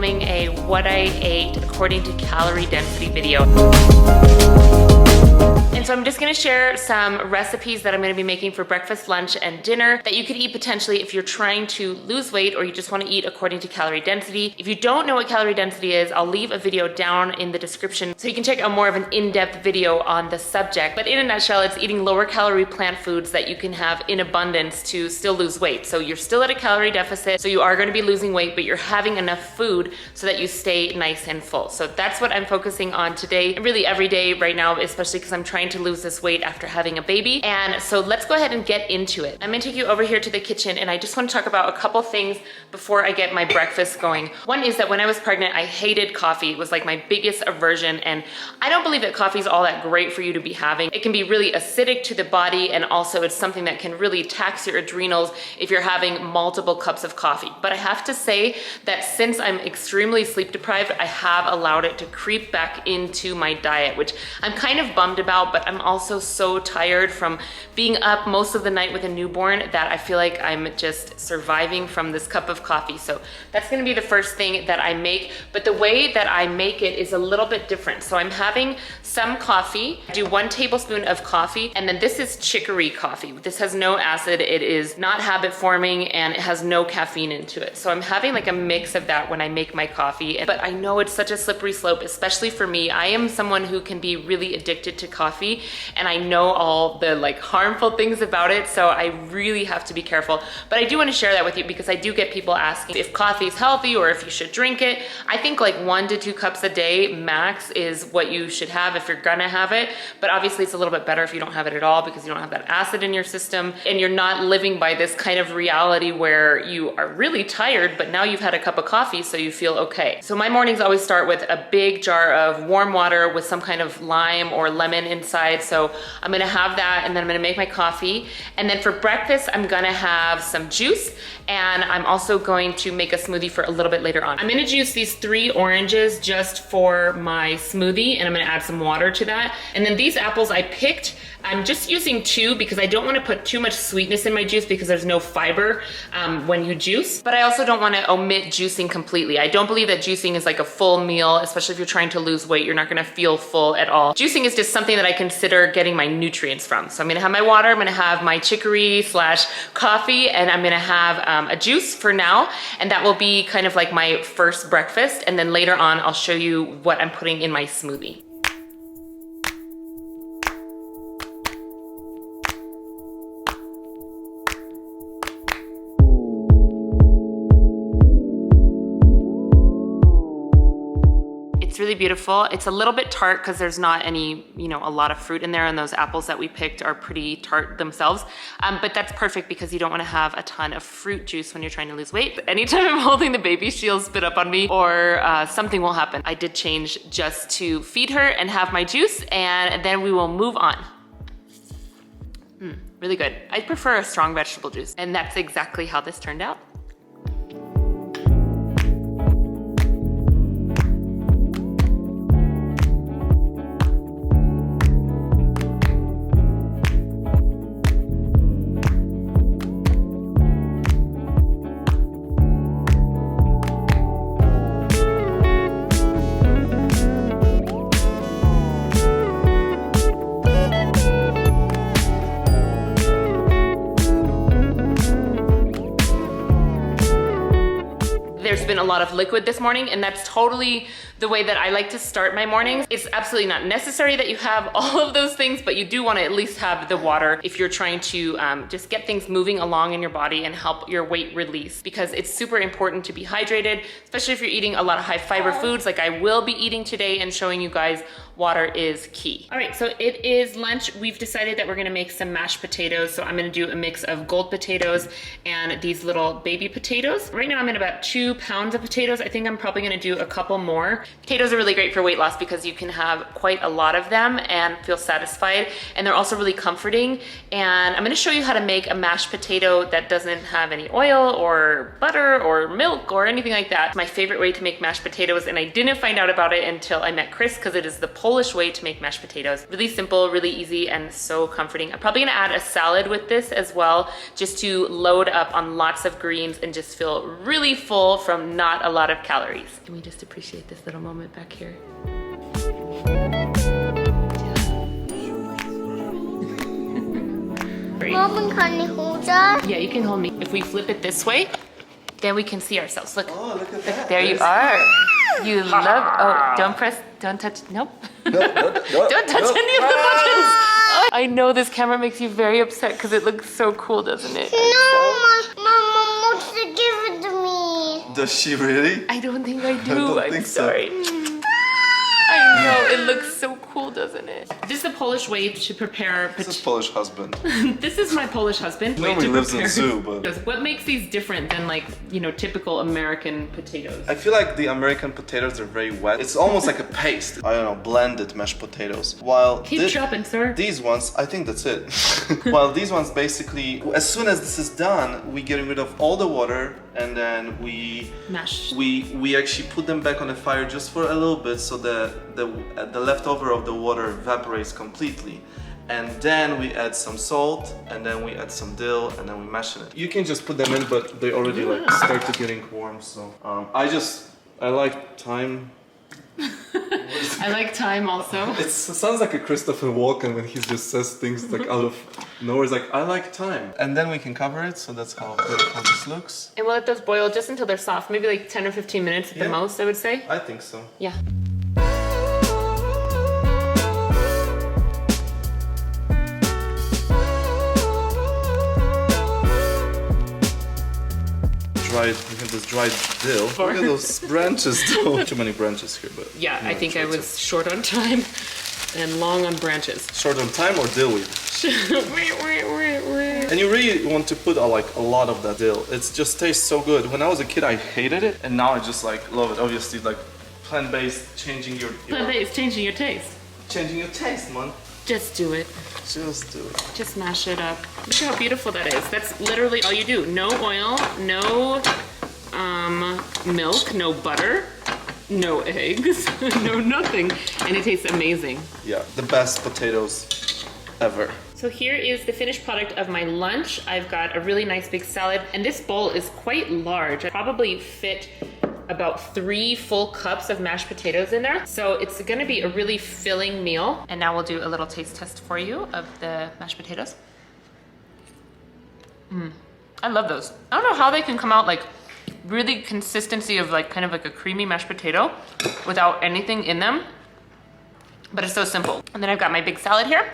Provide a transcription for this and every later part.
filming a what I ate according to calorie density video. And so I'm just gonna share some recipes that I'm gonna be making for breakfast, lunch, and dinner that you could eat potentially if you're trying to lose weight or you just wanna eat according to calorie density. If you don't know what calorie density is, I'll leave a video down in the description so you can check out more of an in-depth video on the subject. But in a nutshell, it's eating lower calorie plant foods that you can have in abundance to still lose weight. So you're still at a calorie deficit, so you are gonna be losing weight, but you're having enough food so that you stay nice and full. So that's what I'm focusing on today, and really every day right now, especially because I'm trying to lose this weight after having a baby. And so let's go ahead and get into it. I'm gonna take you over here to the kitchen, and I just want to talk about a couple things before I get my breakfast going. One is that when I was pregnant, I hated coffee. It was like my biggest aversion, and I don't believe that coffee is all that great for you to be having. It can be really acidic to the body, and also it's something that can really tax your adrenals if you're having multiple cups of coffee. But I have to say that since I'm extremely sleep deprived, I have allowed it to creep back into my diet, which I'm kind of bummed about, but I'm also so tired from being up most of the night with a newborn that I feel like I'm just surviving from this cup of coffee. So that's gonna be the first thing that I make, but the way that I make it is a little bit different. So I'm having some coffee. I do 1 tablespoon of coffee, and then this is chicory coffee. This has no acid, it is not habit forming, and it has no caffeine into it. So I'm having like a mix of that when I make my coffee, but I know it's such a slippery slope, especially for me. I am someone who can be really addicted to coffee, and I know all the like harmful things about it, so I really have to be careful. But I do want to share that with you because I do get people asking if coffee is healthy or if you should drink it. I think like 1 to 2 cups a day max is what you should have if you're gonna have it, but obviously it's a little bit better if you don't have it at all because you don't have that acid in your system and you're not living by this kind of reality where you are really tired, but now you've had a cup of coffee so you feel okay. So my mornings always start with a big jar of warm water with some kind of lime or lemon inside. So I'm gonna have that, and then I'm gonna make my coffee. And then for breakfast, I'm gonna have some juice, and I'm also going to make a smoothie for a little bit later on. I'm gonna juice these 3 oranges just for my smoothie, and I'm gonna add some water to that. And then these apples I picked, I'm just using 2 because I don't want to put too much sweetness in my juice because there's no fiber when you juice. But I also don't want to omit juicing completely. I don't believe that juicing is like a full meal, especially if you're trying to lose weight. You're not going to feel full at all. Juicing is just something that I consider getting my nutrients from. So I'm going to have my water, I'm going to have my chicory / coffee, and I'm going to have a juice for now. And that will be kind of like my first breakfast. And then later on, I'll show you what I'm putting in my smoothie. It's really beautiful. It's a little bit tart because there's not any, a lot of fruit in there, and those apples that we picked are pretty tart themselves. But that's perfect because you don't want to have a ton of fruit juice when you're trying to lose weight. Anytime I'm holding the baby, she'll spit up on me or something will happen. I did change just to feed her and have my juice, and then we will move on. Really good. I prefer a strong vegetable juice, and that's exactly how this turned out. There's been a lot of liquid this morning, and that's totally the way that I like to start my mornings. It's absolutely not necessary that you have all of those things, but you do want to at least have the water if you're trying to just get things moving along in your body and help your weight release, because it's super important to be hydrated, especially if you're eating a lot of high fiber foods like I will be eating today and showing you guys. Water is key. All right, so it is lunch. We've decided that we're gonna make some mashed potatoes. So I'm gonna do a mix of gold potatoes and these little baby potatoes. Right now I'm at about 2 pounds of potatoes. I think I'm probably gonna do a couple more. Potatoes are really great for weight loss because you can have quite a lot of them and feel satisfied. And they're also really comforting. And I'm gonna show you how to make a mashed potato that doesn't have any oil or butter or milk or anything like that. It's my favorite way to make mashed potatoes, and I didn't find out about it until I met Chris because it is the Polish way to make mashed potatoes. Really simple, really easy, and so comforting. I'm probably gonna add a salad with this as well, just to load up on lots of greens and just feel really full from not a lot of calories. Can we just appreciate this little moment back here? Mom, can you hold us? Yeah, you can hold me. If we flip it this way, then we can see ourselves. Look, Oh, look at that. there you are. You love, oh, don't press, don't touch, nope. No, Don't touch any of the buttons. Oh, I know this camera makes you very upset because it looks so cool, doesn't it? No, Mom wants to give it to me. Does she really? I don't think I do. don't I'm think so. sorry. I know, it looks so cool, doesn't it? This is the Polish way to prepare It's a Polish husband. This is my Polish husband. Nobody lives in zoo, but... What makes these different than like, you know, typical American potatoes? I feel like the American potatoes are very wet. It's almost like a paste. I don't know, blended mashed potatoes. While Keep chopping, sir. These ones, I think that's it. While these ones basically, as soon as this is done, we get rid of all the water and then we Mash. we actually put them back on the fire just for a little bit so the leftover of the water evaporates completely. And then we add some salt, and then we add some dill, and then we mash it. You can just put them in, but they already like started getting warm. So I like thyme. I like thyme also. It sounds like a Christopher Walken when he just says things like out of nowhere. It's like, I like thyme. And then we can cover it, so that's how beautiful this looks. And we'll let those boil just until they're soft, maybe like 10 or 15 minutes at the most, I would say. I think so. Yeah. We have this dried dill. Look at those branches though. Too many branches here, but... Yeah, I think I was short on time and long on branches. Short on time or dill weed? And you really want to put a lot of that dill. It just tastes so good. When I was a kid, I hated it, and now I just like love it. Obviously, like plant-based, changing your Plant-based, changing your taste. Changing your taste, man. Just do it. Just do it. Just mash it up. Look how beautiful that is. That's literally all you do. No oil, no milk, no butter, no eggs, no nothing. And it tastes amazing. Yeah, the best potatoes ever. So here is the finished product of my lunch. I've got a really nice big salad, and this bowl is quite large. I probably fit about 3 full cups of mashed potatoes in there. So it's gonna be a really filling meal. And now we'll do a little taste test for you of the mashed potatoes. I love those. I don't know how they can come out like really consistency of like kind of like a creamy mashed potato without anything in them, but it's so simple. And then I've got my big salad here.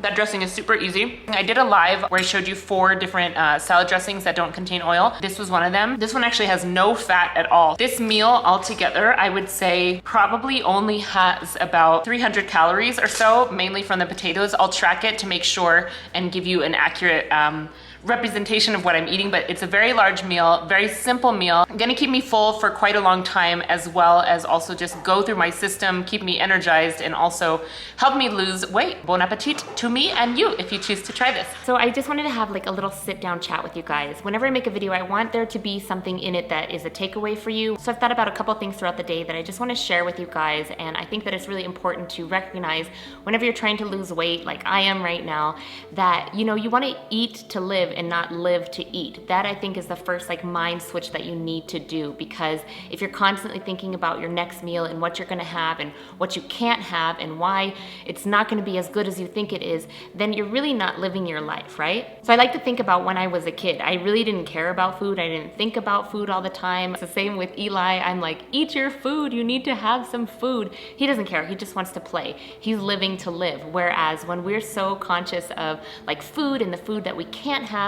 That dressing is super easy. I did a live where I showed you 4 different salad dressings that don't contain oil. This was one of them. This one actually has no fat at all. This meal altogether, I would say probably only has about 300 calories or so, mainly from the potatoes. I'll track it to make sure and give you an accurate representation of what I'm eating, but it's a very large meal, very simple meal. Gonna keep me full for quite a long time, as well as also just go through my system, keep me energized, and also help me lose weight. Bon appetit to me and you if you choose to try this. So I just wanted to have like a little sit down chat with you guys. Whenever I make a video, I want there to be something in it that is a takeaway for you. So I've thought about a couple things throughout the day that I just want to share with you guys, and I think that it's really important to recognize whenever you're trying to lose weight, like I am right now, that you know, you want to eat to live and not live to eat. That I think is the first like mind switch that you need to do, because if you're constantly thinking about your next meal and what you're gonna have and what you can't have and why it's not gonna be as good as you think it is, then you're really not living your life, right? So I like to think about when I was a kid. I really didn't care about food. I didn't think about food all the time. It's the same with Eli. I'm like, eat your food. You need to have some food. He doesn't care. He just wants to play. He's living to live. Whereas when we're so conscious of like food and the food that we can't have,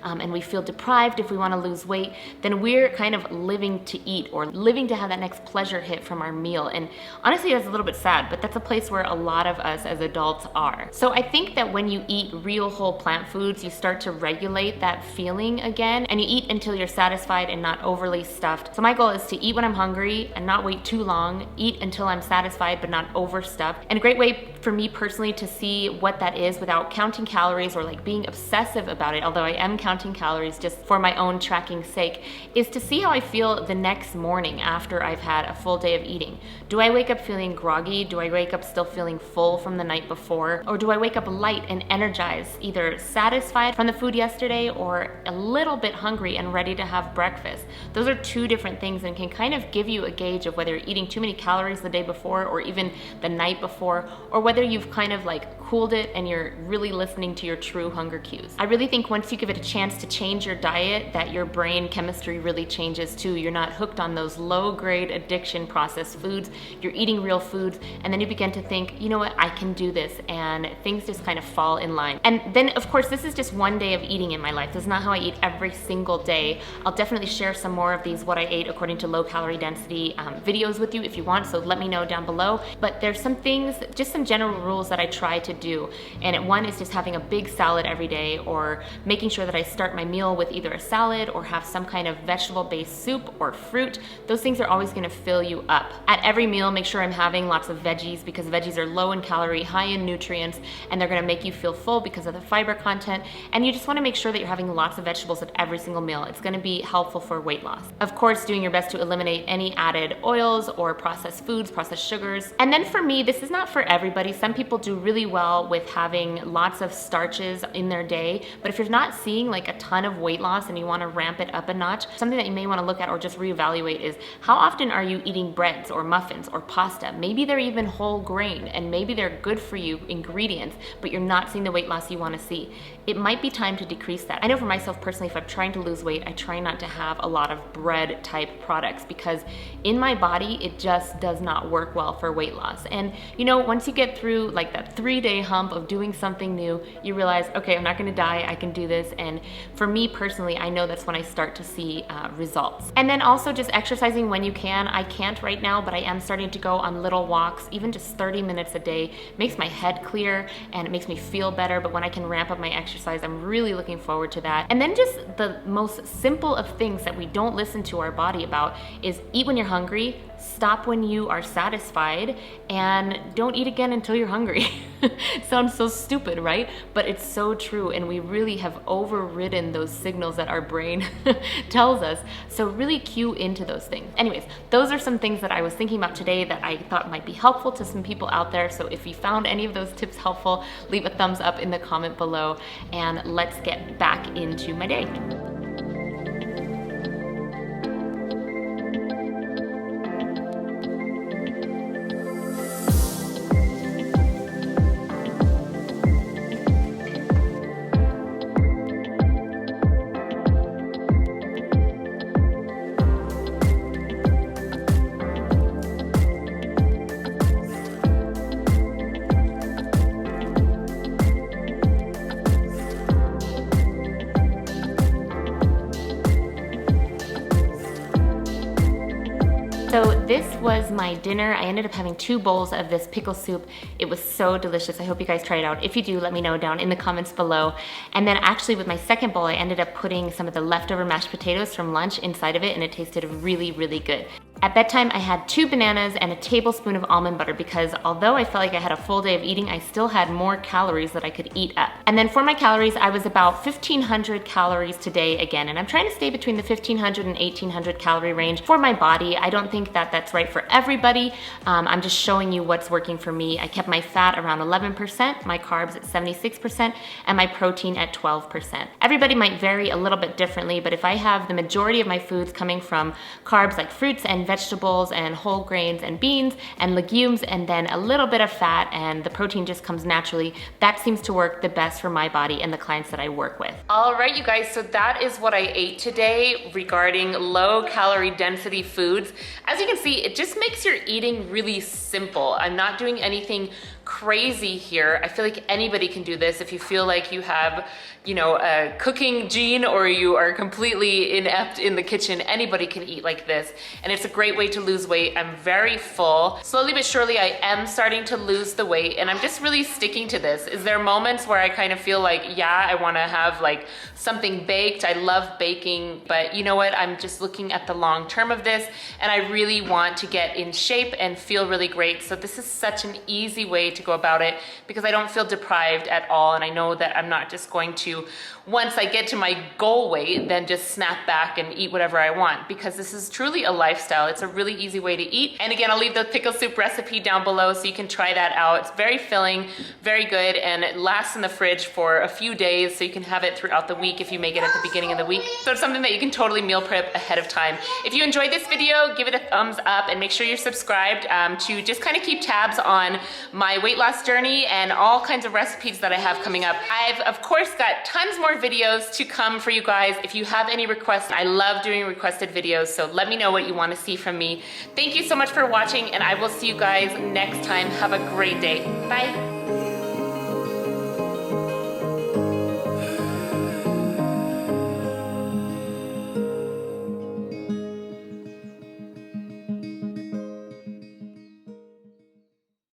and we feel deprived if we want to lose weight, then we're kind of living to eat or living to have that next pleasure hit from our meal. And honestly, that's a little bit sad, but that's a place where a lot of us as adults are. So I think that when you eat real whole plant foods, you start to regulate that feeling again, and you eat until you're satisfied and not overly stuffed. So my goal is to eat when I'm hungry and not wait too long, eat until I'm satisfied but not overstuffed. And a great way for me personally to see what that is without counting calories or like being obsessive about it, although I am counting calories just for my own tracking sake, is to see how I feel the next morning after I've had a full day of eating. Do I wake up feeling groggy? Do I wake up still feeling full from the night before? Or do I wake up light and energized, either satisfied from the food yesterday or a little bit hungry and ready to have breakfast? Those are two different things and can kind of give you a gauge of whether you're eating too many calories the day before or even the night before, or whether you've kind of like cooled it and you're really listening to your true hunger cues. I really think once you give it a chance to change your diet, that your brain chemistry really changes too. You're not hooked on those low-grade addiction processed foods. You're eating real foods, and then you begin to think, you know what, I can do this, and things just kind of fall in line. And then, of course, this is just one day of eating in my life. This is not how I eat every single day. I'll definitely share some more of these what I ate according to low calorie density videos with you if you want, so let me know down below. But there's some things, just some general rules that I try to do. And one is just having a big salad every day, or making sure that I start my meal with either a salad or have some kind of vegetable-based soup or fruit. Those things are always gonna fill you up. At every meal, make sure I'm having lots of veggies, because veggies are low in calorie, high in nutrients, and they're gonna make you feel full because of the fiber content. And you just wanna make sure that you're having lots of vegetables at every single meal. It's gonna be helpful for weight loss. Of course, doing your best to eliminate any added oils or processed foods, processed sugars. And then for me, this is not for everybody. Some people do really well with having lots of starches in their day, but if you're not seeing like a ton of weight loss and you wanna ramp it up a notch, something that you may wanna look at or just reevaluate is how often are you eating breads or muffins or pasta? Maybe they're even whole grain and maybe they're good for you ingredients, but you're not seeing the weight loss you wanna see. It might be time to decrease that. I know for myself personally, if I'm trying to lose weight, I try not to have a lot of bread type products, because in my body, it just does not work well for weight loss. And you know, once you get through like that 3-day hump of doing something new, you realize, okay, I'm not gonna die, I can do this. And for me personally, I know that's when I start to see results. And then also just exercising when you can. I can't right now, but I am starting to go on little walks, even just 30 minutes a day. It makes my head clear and it makes me feel better, but when I can ramp up my exercise, I'm really looking forward to that. And then just the most simple of things that we don't listen to our body about is eat when you're hungry, stop when you are satisfied, and don't eat again until you're hungry. Sounds so stupid, right? But it's so true, and we really have overridden those signals that our brain tells us. So really cue into those things. Anyways, those are some things that I was thinking about today that I thought might be helpful to some people out there. So if you found any of those tips helpful, leave a thumbs up in the comment below, and let's get back into my day. So this was my dinner. I ended up having 2 bowls of this pickle soup. It was so delicious. I hope you guys try it out. If you do, let me know down in the comments below. And then actually with my second bowl, I ended up putting some of the leftover mashed potatoes from lunch inside of it, and it tasted really, really good. At bedtime, I had 2 bananas and a tablespoon of almond butter, because although I felt like I had a full day of eating, I still had more calories that I could eat up. And then for my calories, I was about 1,500 calories today again, and I'm trying to stay between the 1,500 and 1,800 calorie range for my body. I don't think that that's right for everybody. I'm just showing you what's working for me. I kept my fat around 11%, my carbs at 76%, and my protein at 12%. Everybody might vary a little bit differently, but if I have the majority of my foods coming from carbs like fruits and vegetables and whole grains and beans and legumes, and then a little bit of fat, and the protein just comes naturally, that seems to work the best for my body and the clients that I work with. All right, you guys, so that is what I ate today regarding low calorie density foods. As you can see, it just makes your eating really simple. I'm not doing anything crazy here. I feel like anybody can do this. If you feel like you have, you know, a cooking gene, or you are completely inept in the kitchen, anybody can eat like this. And it's a great way to lose weight. I'm very full. Slowly but surely, I am starting to lose the weight, and I'm just really sticking to this. Is there moments where I kind of feel like, yeah, I wanna have like something baked. I love baking, but you know what? I'm just looking at the long term of this, and I really want to get in shape and feel really great. So this is such an easy way to go go about it, because I don't feel deprived at all, and I know that I'm not just going to, once I get to my goal weight, then just snap back and eat whatever I want, because this is truly a lifestyle. It's a really easy way to eat. And again, I'll leave the pickle soup recipe down below so you can try that out. It's very filling, very good, and it lasts in the fridge for a few days, so you can have it throughout the week if you make it at the beginning of the week. So it's something that you can totally meal prep ahead of time. If you enjoyed this video, give it a thumbs up and make sure you're subscribed to just kind of keep tabs on my weight loss journey and all kinds of recipes that I have coming up. I've of course got tons more videos to come for you guys. If you have any requests, I love doing requested videos, so let me know what you want to see from me. Thank you so much for watching, and I will see you guys next time. Have a great day. Bye.